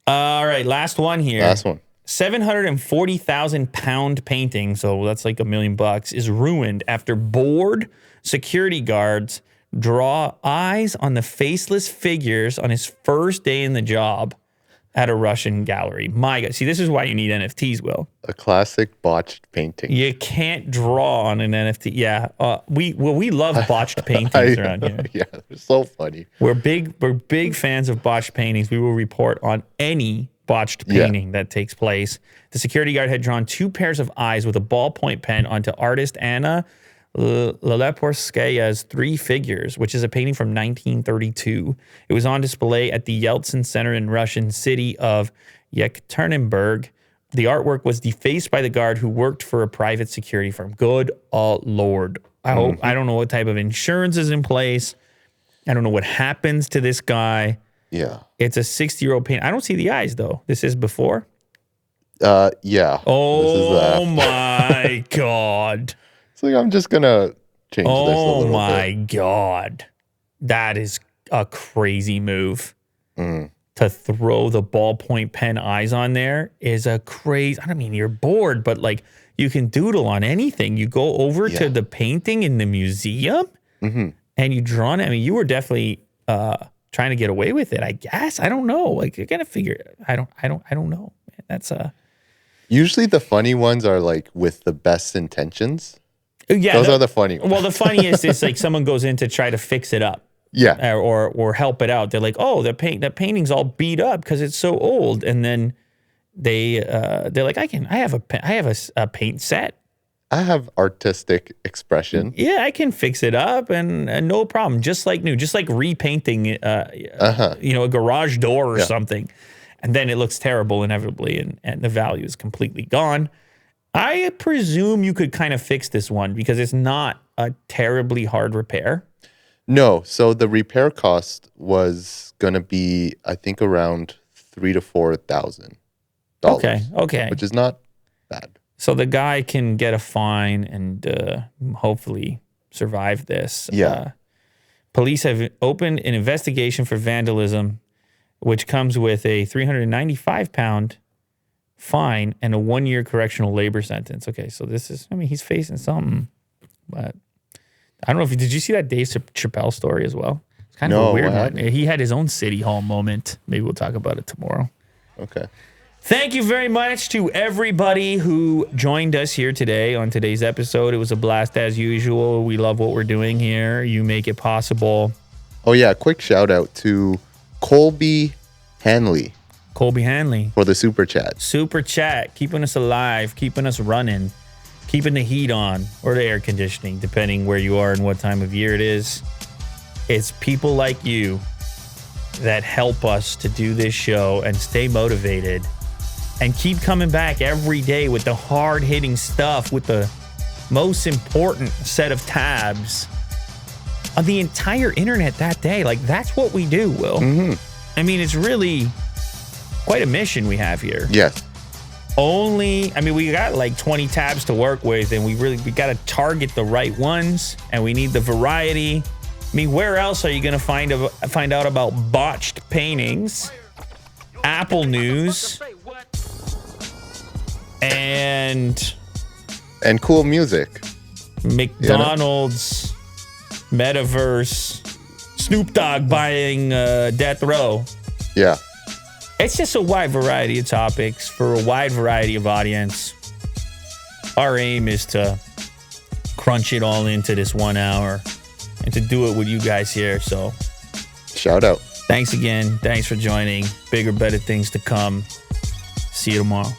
All right, last one here. Last one. 740,000 pound painting, so that's like $1 million, is ruined after bored security guards draw eyes on the faceless figures on his first day in the job at a Russian gallery. My God. See, this is why you need NFTs, Will. A classic botched painting. You can't draw on an NFT. Yeah. We love botched paintings around here. Yeah, they're so funny. We're big fans of botched paintings. We will report on any botched painting that takes place. The security guard had drawn 2 pairs of eyes with a ballpoint pen onto artist Anna Laleporskaya's 3 Figures, which is a painting from 1932. It was on display at the Yeltsin Center in Russian city of Yekaterinburg. The artwork was defaced by the guard who worked for a private security firm. Good Lord. I don't know what type of insurance is in place. I don't know what happens to this guy. Yeah. It's a 60-year-old painting. I don't see the eyes, though. This is before? Yeah. Oh, this is my God. So I'm just going to change this a little bit. Oh, my God. That is a crazy move. To throw the ballpoint pen eyes on there is a crazy... I don't mean you're bored, but like you can doodle on anything. You go over to the painting in the museum and you draw on it. I mean, you were definitely trying to get away with it, I guess. I don't know. Like you're gonna figure... I don't know. Man, that's Usually the funny ones are like with the best intentions. Yeah, those are the funny ones. Well, the funniest is like someone goes in to try to fix it up. Yeah. Or help it out. They're like, oh, that painting's all beat up because it's so old. And then they're like, I have a paint set. I have artistic expression. Yeah, I can fix it up and no problem. Just like new, just like repainting a garage door or something. And then it looks terrible inevitably and the value is completely gone. I presume you could kind of fix this one because it's not a terribly hard repair. No, so the repair cost was gonna be, I think, around $3,000 to $4,000. Okay, which is not bad. So the guy can get a fine and hopefully survive this. Yeah. Police have opened an investigation for vandalism, which comes with a 395-pound fine and a 1-year correctional labor sentence. Okay, so this is, I mean, he's facing something, but. I don't know did you see that Dave Chappelle story as well? It's kind of a weird one. He had his own City Hall moment. Maybe we'll talk about it tomorrow. Okay. Thank you very much to everybody who joined us here today on today's episode. It was a blast as usual. We love what we're doing here. You make it possible. Oh, yeah. Quick shout out to Colby Hanley. Colby Hanley. For the super chat. Super chat. Keeping us alive. Keeping us running. Keeping the heat on or the air conditioning, depending where you are and what time of year it is. It's people like you that help us to do this show and stay motivated and keep coming back every day with the hard-hitting stuff, with the most important set of tabs on the entire internet that day. Like, that's what we do, Will. I mean, it's really quite a mission we have here. Yes. We got like 20 tabs to work with, and we got to target the right ones, and we need the variety. I mean, where else are you going to find out about botched paintings, Apple News, and cool music, McDonald's, Metaverse, Snoop Dogg buying Death Row? Yeah. It's just a wide variety of topics for a wide variety of audience. Our aim is to crunch it all into this 1 hour and to do it with you guys here. So shout out. Thanks again. Thanks for joining. Bigger, better things to come. See you tomorrow.